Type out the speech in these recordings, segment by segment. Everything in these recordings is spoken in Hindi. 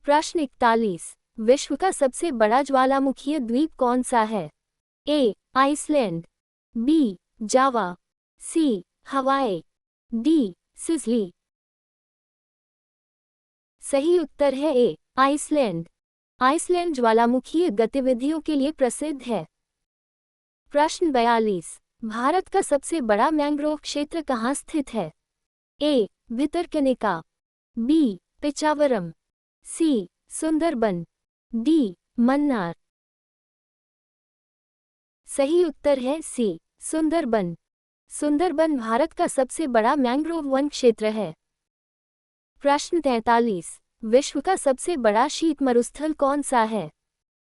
प्रश्न 41। विश्व का सबसे बड़ा ज्वालामुखीय द्वीप कौन सा है? A. Iceland, B. Java, C. Hawaii, D. Sicily. सही उत्तर है ए. आइसलैंड। आइसलैंड ज्वालामुखीय गतिविधियों के लिए प्रसिद्ध है। प्रश्न 42। भारत का सबसे बड़ा मैंग्रोव क्षेत्र कहाँ स्थित है? ए. भितरकनिका, बी. पिचावरम, सी. सुंदरबन, डी. मन्नार। सही उत्तर है सी. सुंदरबन। सुंदरबन भारत का सबसे बड़ा मैंग्रोव वन क्षेत्र है। प्रश्न 43। विश्व का सबसे बड़ा शीत मरुस्थल कौन सा है?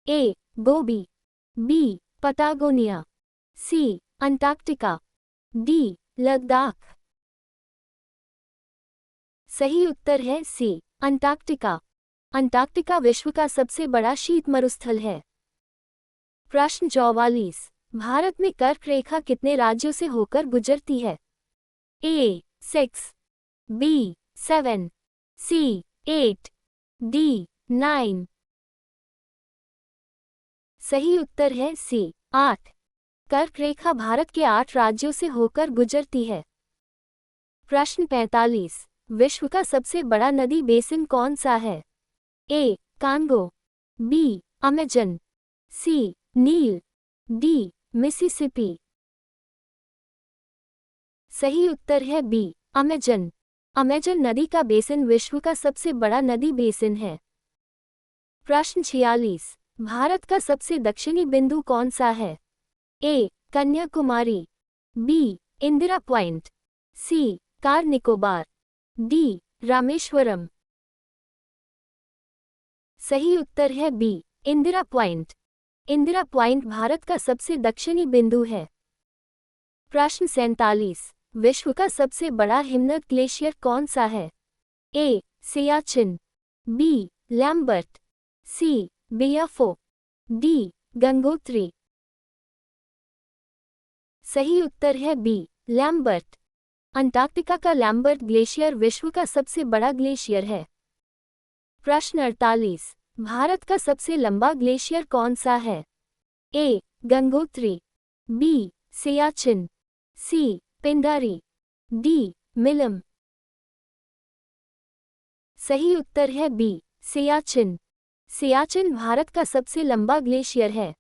A. Gobi, B. Patagonia, C. Antarctica, D. Ladakh. सही उत्तर है सी. अंटार्कटिका। अंटार्कटिका विश्व का सबसे बड़ा शीत मरुस्थल है। प्रश्न 44। भारत में कर्क रेखा कितने राज्यों से होकर गुजरती है? ए. 6, बी. 7, सी. 8, डी. 9। सही उत्तर है सी. 8। कर्क रेखा भारत के 8 राज्यों से होकर गुजरती है। प्रश्न 45। विश्व का सबसे बड़ा नदी बेसिन कौन सा है? A. Congo, B. Amazon, C. नील, डी. मिसिसिपी। सही उत्तर है बी. अमेजन। अमेजन नदी का बेसिन विश्व का सबसे बड़ा नदी बेसिन है। प्रश्न 46। भारत का सबसे दक्षिणी बिंदु कौन सा है? A. Kanyakumari, B. Indira point, C. Car Nicobar, D. Rameswaram. सही उत्तर है B. Indira point. Indira point भारत का सबसे दक्षिणी बिंदु है। प्रश्न 47। विश्व का सबसे बड़ा हिमनद ग्लेशियर कौन सा है? ए. सियाचिन, बी. लैम्बर्ट, सी. बियाफो, डी. गंगोत्री। सही उत्तर है बी. लैम्बर्ट। अंटार्कटिका का लैम्बर्ट ग्लेशियर विश्व का सबसे बड़ा ग्लेशियर है। प्रश्न 48। भारत का सबसे लंबा ग्लेशियर कौन सा है? ए. गंगोत्री, बी. सियाचिन, सी. पिंडारी, डी. मिलम। सही उत्तर है बी. सियाचिन। सियाचिन भारत का सबसे लंबा ग्लेशियर है।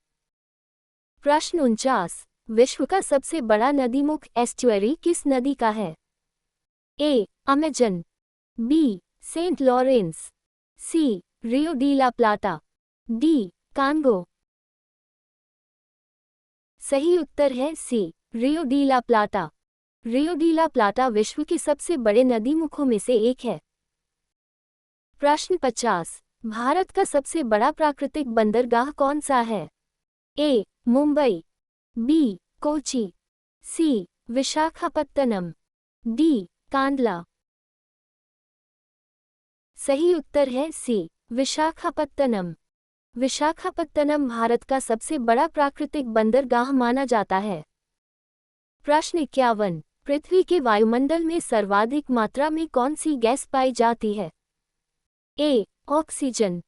प्रश्न 49। विश्व का सबसे बड़ा नदीमुख एस्चुअरी किस नदी का है? A. Amazon, B. Saint Lawrence, C. Rio de la Plata, D. Congo. सही उत्तर है सी. Rio de la प्लाटा। रियो डी ला प्लाटा विश्व के सबसे बड़े नदीमुखों में से एक है। प्रश्न 50। भारत का सबसे बड़ा प्राकृतिक बंदरगाह कौन सा है? ए. मुंबई, बी. कोची, सी. विशाखापत्तनम, डी. कांडला। सही उत्तर है सी. विशाखापत्तनम। विशाखापत्तनम भारत का सबसे बड़ा प्राकृतिक बंदरगाह माना जाता है। प्रश्न 51। पृथ्वी के वायुमंडल में सर्वाधिक मात्रा में कौन सी गैस पाई जाती है? A. Oxygen,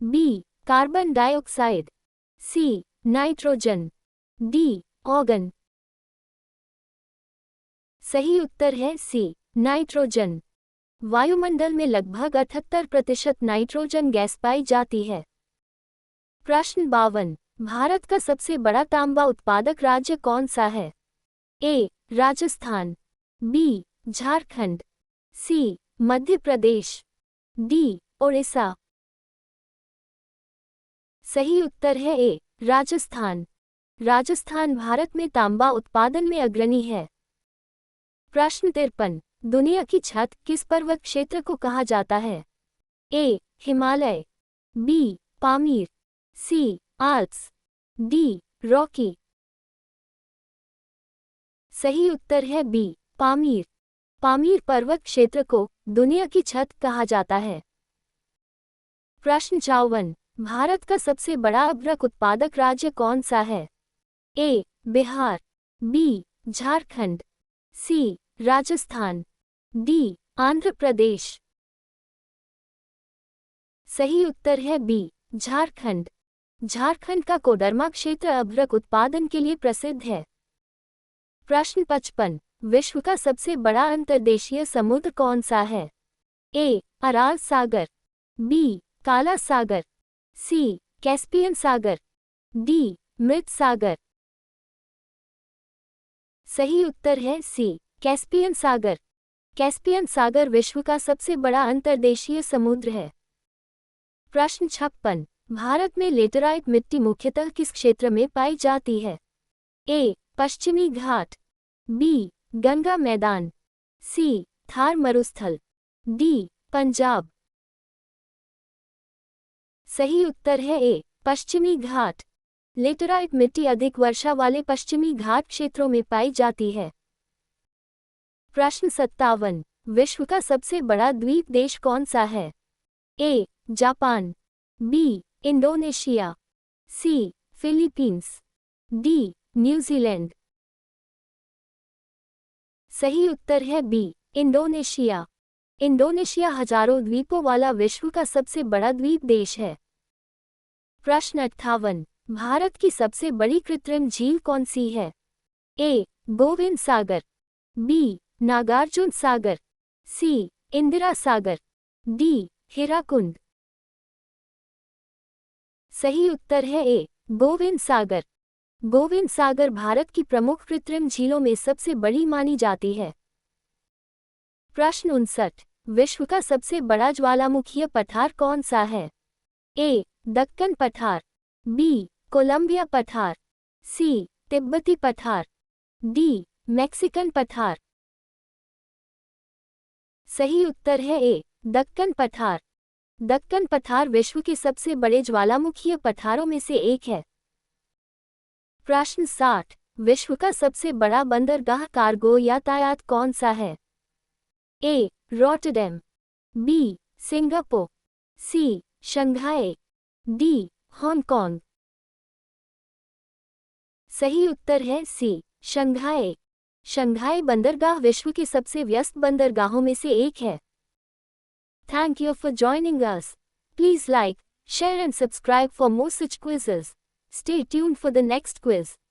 B. Carbon dioxide, C. Nitrogen, D. Argon. सही उत्तर है सी. नाइट्रोजन। वायुमंडल में लगभग 78% नाइट्रोजन गैस पाई जाती है। प्रश्न 52। भारत का सबसे बड़ा तांबा उत्पादक राज्य कौन सा है? ए. राजस्थान, बी. झारखंड, सी. मध्य प्रदेश, डी. ओडिशा। सही उत्तर है ए. राजस्थान। राजस्थान भारत में तांबा उत्पादन में अग्रणी है। प्रश्न 53। दुनिया की छत किस पर्वत क्षेत्र को कहा जाता है? A. Himalaya, B. Pamir, C. Alps, D. Rocky. सही उत्तर है बी. पामीर। पामीर पर्वत क्षेत्र को दुनिया की छत कहा जाता है। प्रश्न 54। भारत का सबसे बड़ा अभ्रक उत्पादक राज्य कौन सा है? ए. बिहार, बी. झारखंड, सी. राजस्थान, डी. आंध्र प्रदेश। सही उत्तर है बी, झारखंड। झारखंड का कोडरमा क्षेत्र अभ्रक उत्पादन के लिए प्रसिद्ध है। प्रश्न 55, विश्व का सबसे बड़ा अंतर्देशीय समुद्र कौन सा है? ए, अराल सागर, बी, काला सागर, सी, कैस्पियन सागर, डी, मृत सागर। सही उत्तर है सी, कैस्पियन सागर। कैस्पियन सागर विश्व का सबसे बड़ा अंतर्देशीय समुद्र है। प्रश्न 56, भारत में लेटेराइट मिट्टी मुख्यतः किस क्षेत्र में पाई जाती है? ए, पश्चिमी घाट, बी, गंगा मैदान, सी, थार मरुस्थल, डी, पंजाब। सही उत्तर है ए, पश्चिमी घाट। लेटेराइट मिट्टी अधिक वर्षा वाले पश्चिमी घाट क्षेत्रों में पाई जाती है। प्रश्न 57, विश्व का सबसे बड़ा द्वीप देश कौन सा है? ए, जापान, बी, इंडोनेशिया, सी, फिलीपींस, डी, न्यूजीलैंड। सही उत्तर है बी, इंडोनेशिया। इंडोनेशिया हजारों द्वीपों वाला विश्व का सबसे बड़ा द्वीप देश है। प्रश्न 58, भारत की सबसे बड़ी कृत्रिम झील कौन सी है? ए, गोविंद सागर, बी, नागार्जुन सागर, सी, इंदिरा सागर, डी, हीराकुंड। सही उत्तर है ए, गोविंद सागर। गोविंद सागर भारत की प्रमुख कृत्रिम झीलों में सबसे बड़ी मानी जाती है। प्रश्न 59, विश्व का सबसे बड़ा ज्वालामुखीय पठार कौन सा है? ए, दक्कन पठार, बी, कोलंबिया पठार, सी, तिब्बती पठार, डी, मैक्सिकन पठार। सही उत्तर है ए, दक्कन पठार। दक्कन पठार विश्व के सबसे बड़े ज्वालामुखीय पठारों में से एक है। प्रश्न 60, विश्व का सबसे बड़ा बंदरगाह कार्गो यातायात कौन सा है? ए, रॉटरडैम, बी, सिंगापुर, सी, शंघाई, डी, हांगकांग। सही उत्तर है सी, शंघाई। शंघाई बंदरगाह विश्व के सबसे व्यस्त बंदरगाहों में से एक है। Thank you for joining us. Please like, share and subscribe for more such quizzes. Stay tuned for the next quiz.